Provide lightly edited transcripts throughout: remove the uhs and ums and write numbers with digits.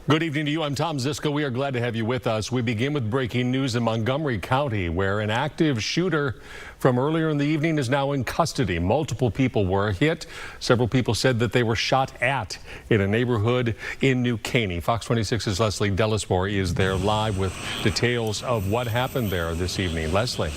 Good evening to you. I'm Tom Ziska. We are glad to have you with us. We begin with breaking news in Montgomery County, where an active shooter from earlier in the evening is now in custody. Multiple people were hit. Several people said that they were shot at in a neighborhood in New Caney. Fox 26's Leslie Delismore is there live with details of what happened there this evening. Leslie.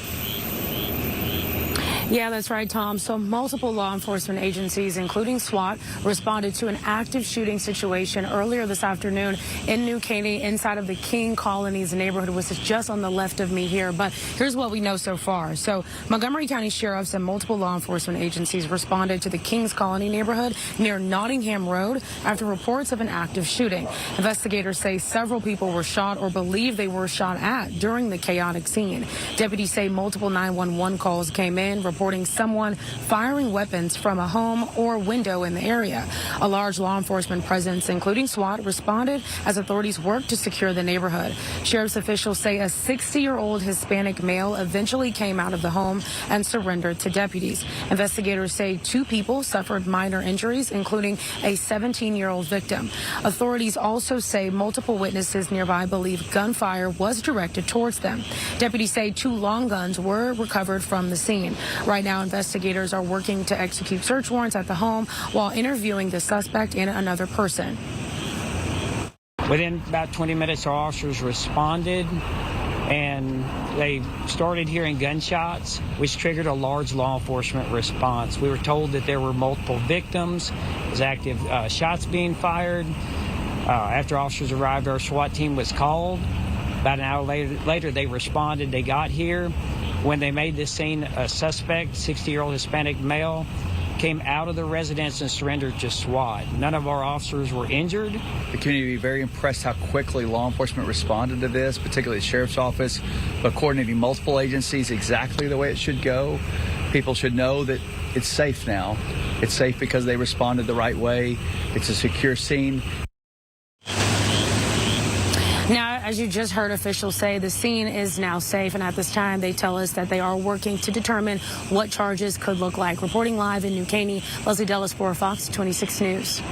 Yeah, that's right, Tom. So multiple law enforcement agencies, including SWAT, responded to an active shooting situation earlier this afternoon in New Caney, inside of the King Colony's neighborhood, which is just on the left of me here. But here's what we know so far. So Montgomery County sheriffs and multiple law enforcement agencies responded to the King's Colony neighborhood near Nottingham Road after reports of an active shooting. Investigators say several people were shot or believe they were shot at during the chaotic scene. Deputies say multiple 911 calls came in, reporting someone firing weapons from a home or window in the area. A large law enforcement presence, including SWAT, responded as authorities worked to secure the neighborhood. Sheriff's officials say a 60-year-old Hispanic male eventually came out of the home and surrendered to deputies. Investigators say 2 people suffered minor injuries, including a 17-year-old victim. Authorities also say multiple witnesses nearby believe gunfire was directed towards them. Deputies say 2 long guns were recovered from the scene. Right now, investigators are working to execute search warrants at the home while interviewing the suspect and another person. Within about 20 minutes, our officers responded, and they started hearing gunshots, which triggered a large law enforcement response. We were told that there were multiple victims. There was active shots being fired. After officers arrived, our SWAT team was called. About an hour later, they responded. They got here. When they made this scene, a suspect, 60-year-old Hispanic male, came out of the residence and surrendered to SWAT. None of our officers were injured. The community was very impressed how quickly law enforcement responded to this, particularly the sheriff's office, but coordinating multiple agencies exactly the way it should go. People should know that it's safe now. It's safe because they responded the right way. It's a secure scene. Now, as you just heard officials say, the scene is now safe, and at this time they tell us that they are working to determine what charges could look like. Reporting live in New Caney, Leslie Delismore, Fox 26 News.